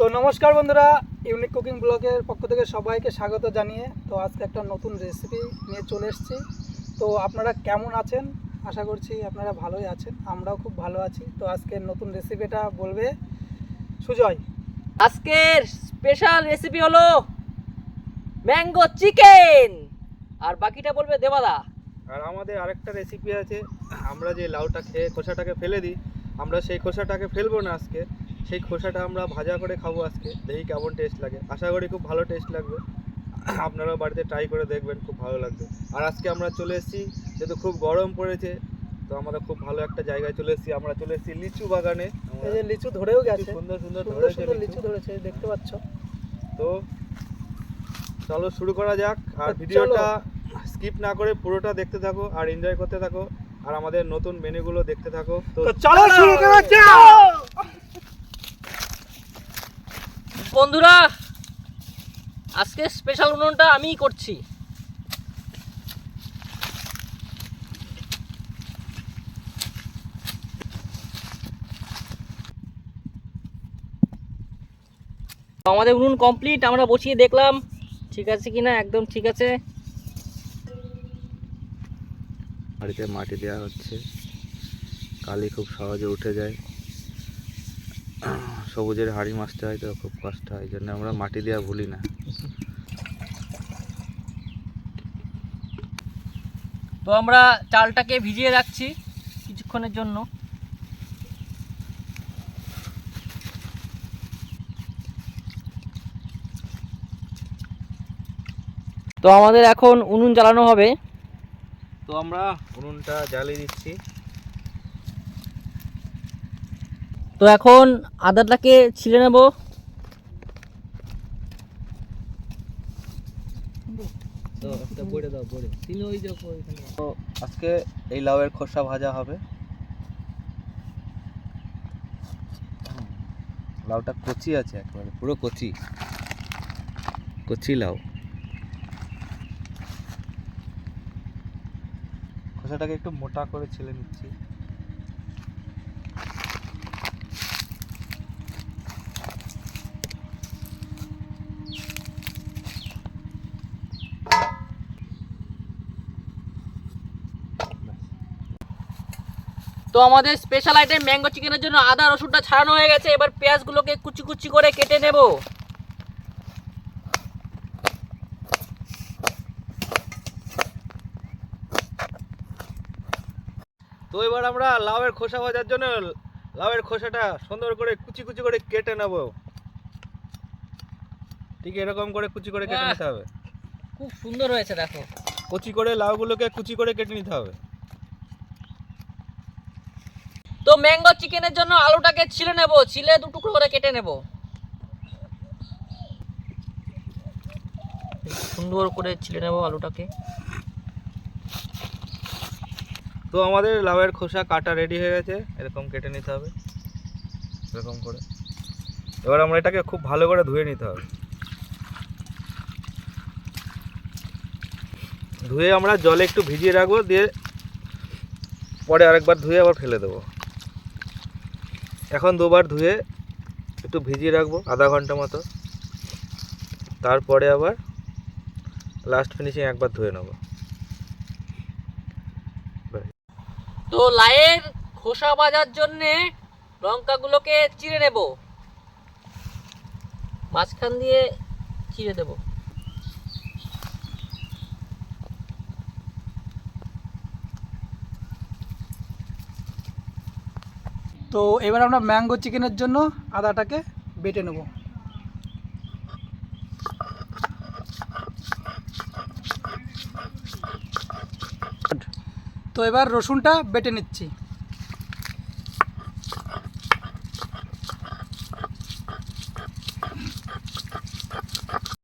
তো নমস্কার বন্ধুরা, ইউনিক কুকিং ব্লগের পক্ষ থেকে সবাইকে স্বাগত জানিয়ে তো আজকে একটা নতুন রেসিপি নিয়ে চলে এসেছি। তো আপনারা কেমন আছেন? আশা করছি আপনারা ভালোই আছেন, আমরাও খুব ভালো আছি। তো আজকের নতুন রেসিপিটা বলবে সুজয়। আজকের স্পেশাল রেসিপি হলো ম্যাঙ্গো চিকেন, আর বাকিটা বলবে দেবাদা। আর আমাদের আরেকটা রেসিপি আছে, আমরা যে লাউটা খেয়ে খোসাটাকে ফেলে দিই, আমরা সেই খোসাটাকে ফেলবো না আজকে, সেই খোসাটা আমরা ভাজা করে খাবো আজকে। দেখি কেমন টেস্ট লাগে, আশা করি খুব ভালো টেস্ট লাগবে। আপনারাও বাড়িতে ট্রাই করে দেখবেন, খুব ভালো লাগবে। আর আজকে আমরা চলে এসেছি, যেহেতু খুব গরম পড়েছে, তো আমরা খুব ভালো একটা জায়গায় চলে এসেছি। আমরা চলে এসেছি লিচু বাগানে। এই যে লিচু ধরেও গেছে, সুন্দর সুন্দর সুন্দর লিচু ধরেছে, দেখতে পাচ্ছ। তো চলো শুরু করা যাক। আর ভিডিওটা স্কিপ না করে পুরোটা দেখতে থাকো আর এনজয় করতে থাকো, আর আমাদের নতুন মেনুগুলো দেখতে থাকো। তো চলো শুরু করা যাক। বন্ধুরা, আজকে স্পেশাল উনুনটা আমিই করছি। আমাদের উনুন কমপ্লিট, আমরা বসিয়ে দেখলাম ঠিক আছে কিনা। একদম ঠিক আছে। বাড়িতে মাটি দেওয়া হচ্ছে, কালি খুব সহজে উঠে যায়। সবুজের হাঁড়ি মাজতে হয় তো খুব কষ্ট হয়, এই জন্য আমরা মাটি দেওয়া ভুলি না। তো আমরা চালটাকে ভিজিয়ে রাখছি কিছুক্ষণের জন্য। তো আমাদের এখন উনুন জ্বালানো হবে। তো আমরা উনুনটা জ্বালিয়ে দিচ্ছি। তো এখন আদাটাকে ছিলে নেব। তো আজকে এই লাউয়ের খোসা ভাজা হবে। লাউটা কচি আছে, একেবারে পুরো কচি কচি লাউ। খোসাটাকে একটু মোটা করে ছিলে নিচ্ছি। তো আমাদের স্পেশাল আইটেম ম্যাঙ্গো চিকেনের জন্য আদা রসুনটা ছাড়ানো হয়ে গেছে। এবার পেঁয়াজগুলোকে কুচি কুচি করে কেটে নেব। তো এবার আমরা লাউয়ের খোসা ভাজার জন্য লাউয়ের খোসাটা সুন্দর করে কুচি কুচি করে কেটে নেব। ঠিক এরকম করে কুচি করে কেটে নিতে হবে। খুব সুন্দর হয়েছে, দেখো। কুচি করে লাউগুলোকে কুচি করে কেটে নিতে হবে। তো ম্যাঙ্গো চিকেনের জন্য আলুটাকে ছিলে নেব, ছিলে দু টুকরো করে কেটে নেব। সুন্দর করে ছিলে নেব আলুটাকে। তো আমাদের লাউয়ের খোসা কাটা রেডি হয়ে গেছে, এরকম কেটে নিতে হবে এরকম করে। এবার আমরা এটাকে খুব ভালো করে ধুয়ে নিতে হবে। ধুয়ে আমরা জলে একটু ভিজিয়ে রাখবো, দিয়ে পরে আরেকবার ধুয়ে আবার ফেলে দেবো। এখন দুবার ধুয়ে একটু ভিজিয়ে রাখবো আধা ঘন্টা মতো, তারপরে আবার লাস্ট ফিনিশিং একবার ধুয়ে নেবো। তো লাউয়ের খোসা ভাজার জন্য লঙ্কাগুলোকে চিড়ে নেব, মাঝখান দিয়ে চিড়ে দেব। তো এবার আমরা ম্যাঙ্গো চিকেনের জন্য আদাটাকে বেটে নেব। তো এবার রসুনটা বেটে নিচ্ছি।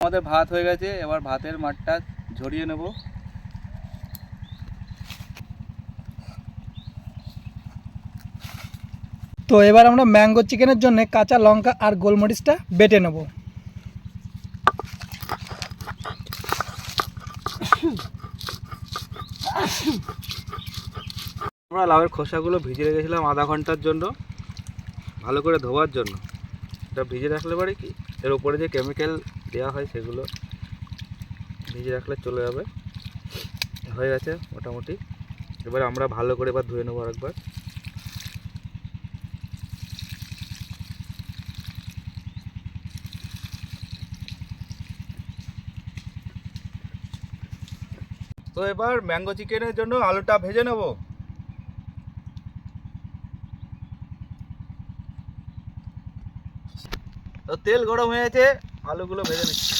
আমাদের ভাত হয়ে গেছে, এবার ভাতের মাঠটা ঝরিয়ে নেব। তো এবার আমরা ম্যাঙ্গো চিকেনের জন্য কাঁচা লঙ্কা আর গোলমরিচটা বেটে নেব। আমরা লাউয়ের খোসাগুলো ভিজিয়ে রেখেছিলাম আধা ঘন্টার জন্য, ভালো করে ধোয়ার জন্য। এটা ভিজে রাখলে পরে কি এর উপরে যে কেমিক্যাল দেওয়া হয় সেগুলো ভিজে রাখলে চলে যাবে। হয়ে গেছে মোটামুটি। এবার আমরা ভালো করে এবার ধুয়ে নেবো আরেকবার। তো এবার ম্যাঙ্গো চিকেনের জন্য আলুটা ভেজে নেব। তো তেল গরম হয়ে গেছে, আলুগুলো ভেজে নিচ্ছি।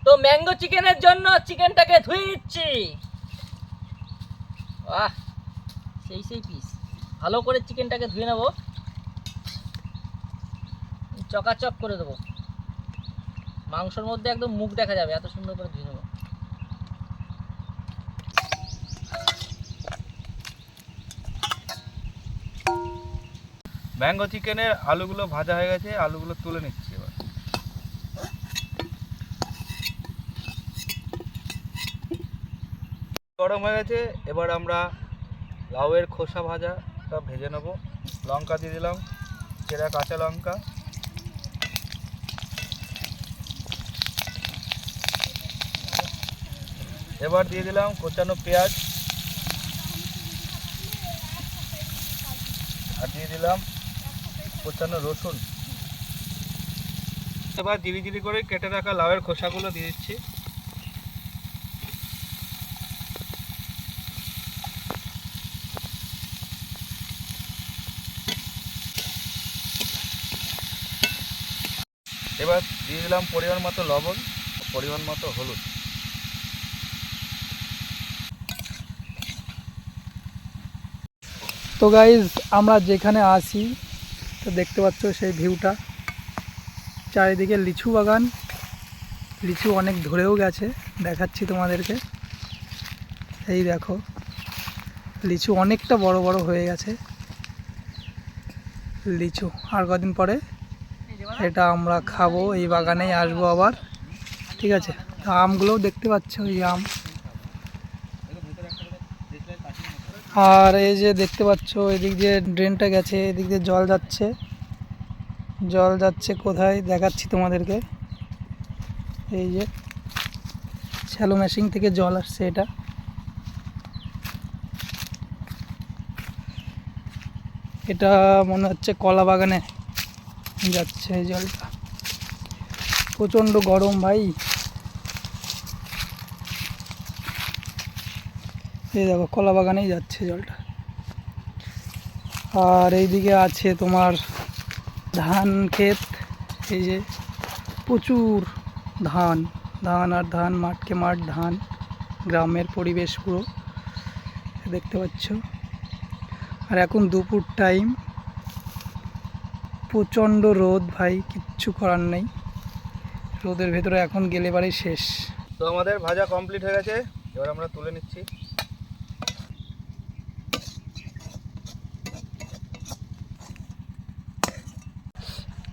তো ম্যাঙ্গো চিকেনের জন্য চিকেনটাকে ধুয়ে নিচ্ছি। বাহ, সেই পিস। ভালো করে চিকেনটাকে ধুয়ে নেব, চকাচক করে দেবো। মাংসের মধ্যে একদম মুখ দেখা যাবে, এত সুন্দর করে ধুয়ে নেবো। ম্যাঙ্গো চিকেনের আলুগুলো ভাজা হয়ে গেছে, আলুগুলো তুলে নিচ্ছি এবার। গরম হয়ে গেছে, এবার আমরা লাউয়ের খোসা ভাজাটা ভেজে নেব। লঙ্কা দিয়ে দিলাম, চেরা কাঁচা লঙ্কা, এবার দিয়ে দিলাম কোচানো পেঁয়াজ, আর দিয়ে দিলাম কোচানো রসুন। এবার ধীরে ধীরে করে কেটে রাখা লাউয়ের খোসাগুলো দিয়ে দিচ্ছি। এবার দিয়ে দিলাম পরিমাণ মতো লবণ, পরিমাণ মতো হলুদ। তো গাইজ আমরা যেখানে আছি তো দেখতে পাচ্ছ সেই ভিউটা, চারিদিকে লিচু বাগান, লিচু অনেক ধরেও গেছে, দেখাচ্ছি তোমাদেরকে। এই দেখো লিচু অনেকটা বড় বড় হয়ে গেছে লিচু। আর কদিন পরে এটা আমরা খাবো, এই বাগানেই আসবো আবার, ঠিক আছে। তো আমগুলোও দেখতে পাচ্ছ, এই আম। আর এই যে দেখতে পাচ্ছ এদিক দিয়ে ড্রেনটা গেছে, এদিক দিয়ে জল যাচ্ছে। জল যাচ্ছে কোথায় দেখাচ্ছি তোমাদেরকে। এই যে শ্যালো মেশিন থেকে জল আসছে, এটা এটা মনে হচ্ছে কলা বাগানে যাচ্ছে এই জলটা। প্রচণ্ড গরম ভাই। এই দেখো কলা বাগানেই যাচ্ছে জলটা। আর এইদিকে আছে তোমার ধান ক্ষেত, এই যে প্রচুর ধান, ধান আর ধান, মাঠকে মাঠ ধান, গ্রামের পরিবেশ পুরো দেখতে পাচ্ছ। আর এখন দুপুর টাইম, প্রচণ্ড রোদ ভাই, কিচ্ছু করার নেই, রোদের ভেতরে এখন গেলে বাড়ি শেষ। তো আমাদের ভাজা কমপ্লিট হয়ে গেছে, এবার আমরা তুলে নিচ্ছি।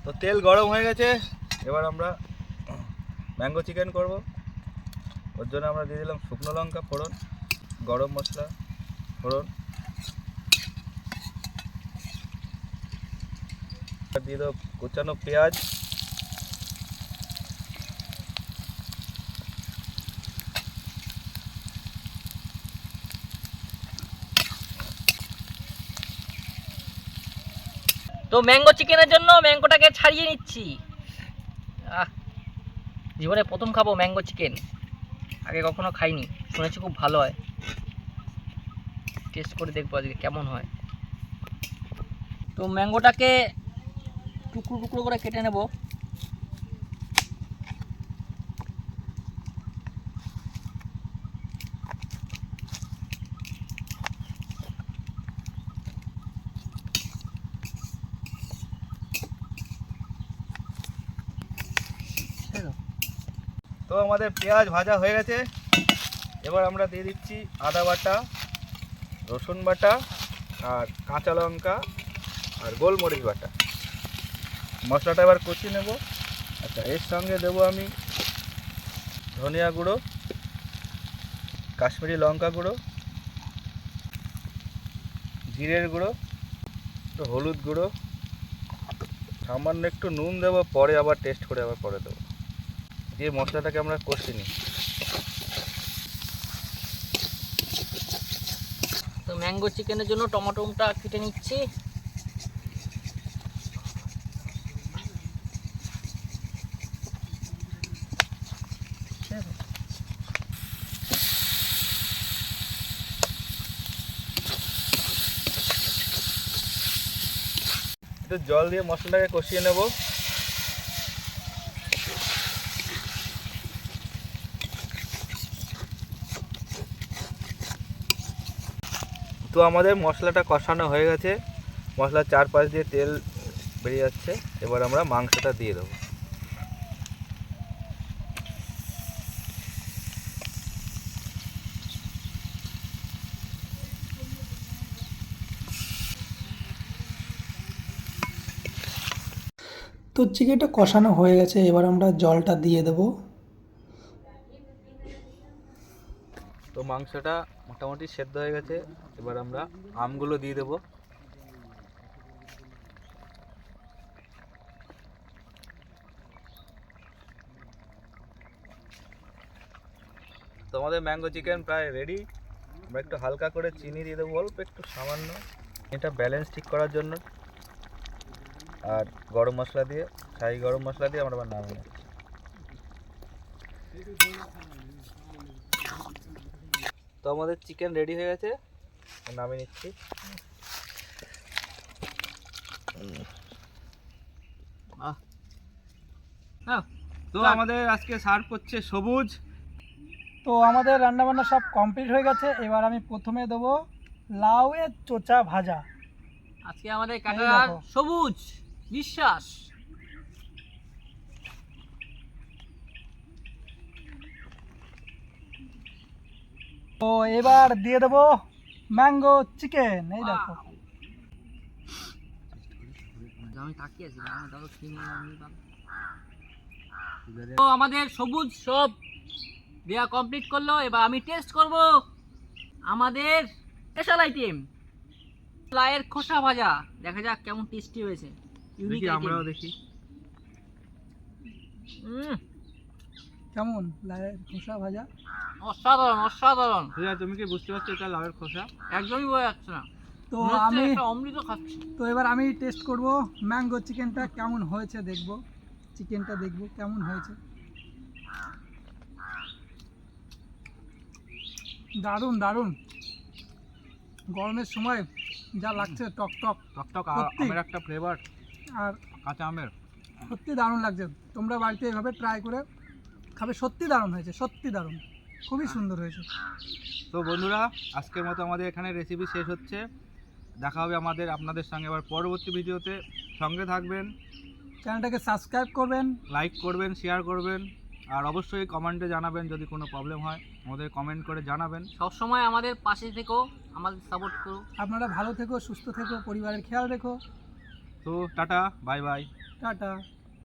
তো তেল গরম হয়ে গেছে, এবার আমরা ম্যাঙ্গো চিকেন করব। ওর জন্য আমরা দিয়ে দিলাম শুকনো লঙ্কা ফোড়ন, গরম মশলা ফোড়ন, দিয়ে দেবো কুচানো পেঁয়াজ, তো ম্যাঙ্গো চিকেনের জন্য ম্যাঙ্গোটাকে ছাড়িয়ে নিচ্ছি। জীবনে প্রথম খাবো ম্যাঙ্গো চিকেন, আগে কখনো খাইনি, শুনেছি খুব ভালো হয়। টেস্ট করে দেখবো আজকে কেমন হয়। তো ম্যাঙ্গোটাকে টুকরো টুকরো করে কেটে নেব। তো আমাদের পেঁয়াজ ভাজা হয়ে গেছে, এবার আমরা দিয়ে দিচ্ছি আদা বাটা, রসুন বাটা, আর কাঁচা লঙ্কা, আর গোলমরিচ বাটা। মশলাটা এবার কষিয়ে নেব। আচ্ছা, এর সঙ্গে দেবো আমি ধনিয়া গুঁড়ো, কাশ্মীরি লঙ্কা গুঁড়ো, জিরের গুঁড়ো, একটু হলুদ গুঁড়ো, সামান্য একটু নুন দেবো, পরে আবার টেস্ট করে আবার পরে দেবো। দিয়ে মশলাটাকে আমরা কষিয়ে নিই। তো ম্যাঙ্গো চিকেনের জন্য টমেটোটা কেটে নিচ্ছি। একটু জল দিয়ে মশলাটাকে কষিয়ে নেব। তো আমাদের মশলাটা কষানো হয়ে গেছে, মশলার চারপাশ দিয়ে তেল বেরিয়ে যাচ্ছে। এবার আমরা মাংসটা দিয়ে দেবো। তো চিকেনটা কষানো হয়ে গেছে, এবার আমরা জলটা দিয়ে দেবো। তো মাংসটা মোটামুটি সেদ্ধ হয়ে গেছে, এবার আমরা আমগুলো দিয়ে দেবো। তো আমাদের ম্যাঙ্গো চিকেন প্রায় রেডি। আমরা একটু হালকা করে চিনি দিয়ে দেবো, অল্প একটু সামান্য, এটা ব্যালেন্স ঠিক করার জন্য। আর গরম মশলা দিয়ে, শাহি গরম মশলা দিয়ে আমরা আবার নামিয়ে নিচ্ছি। তো আমাদের চিকেন রেডি হয়ে গেছে, নামিয়ে নিচ্ছি। তো আমাদের আজকে সার্ভ করছে সবুজ। তো আমাদের রান্নাবান্না সব কমপ্লিট হয়ে গেছে, এবার আমি প্রথমে দেবো লাউয়ের চোচা ভাজা। আজকে আমাদের এই কাটার দেখো। সবুজ বিশ্বাস। তো এবার দিয়ে দেবো ম্যাঙ্গো চিকেন, এই দেখো। আমি তাকিয়ে আছি, আমি তাহলে কিনে আনি দাম। তো আমাদের সবুজ সব দেয়া কমপ্লিট করলো, এবার আমি টেস্ট করব আমাদের স্পেশাল আইটেম লাউয়ের খোসা ভাজা। দেখা যাক কেমন টেস্টি হয়েছে। ইউনিক দেখি, আইটেম। আমরাও দেখি। কেমন লাউয়ের খোসা ভাজা? অসাধারণ অসাধারণ, তুমি কি বুঝতে পারছো এটা লাউয়ের খোসা? একদমই বোঝা যাচ্ছে না। তো মনে হচ্ছে আমি একটা অমৃত খাচ্ছি। তো এবার আমি টেস্ট করব ম্যাঙ্গো চিকেনটা কেমন হয়েছে, দেখব চিকেনটা দেখব কেমন হয়েছে। দারুণ দারুণ, গরমের সময় যা লাগছে টক টক টকটক সত্যি। আমের একটা ফ্লেভার, আর কাঁচা আমের। সত্যি দারুণ লাগছে। তোমরা বাড়িতে এভাবে ট্রাই করে খাবে, সত্যি দারুণ হয়েছে, সত্যি দারুণ, খুবই সুন্দর হয়েছে। তো বন্ধুরা, আজকের মতো আমাদের এখানে রেসিপি শেষ হচ্ছে। দেখা হবে আপনাদের সঙ্গে আবার পরবর্তী ভিডিওতে। সঙ্গে থাকবেন, চ্যানেলটাকে সাবস্ক্রাইব করবেন। লাইক করবেন, শেয়ার করবেন, আর অবশ্যই কমেন্টে জানাবেন যদি কোনো প্রবলেম হয়, আমাদের কমেন্ট করে জানাবেন। সবসময় আমাদের পাশে থেকো, আমাদের সাপোর্ট করো। আপনারা ভালো থেকো, সুস্থ থেকো, পরিবারের খেয়াল রেখো। তো টাটা, বাই বাই। টাটা।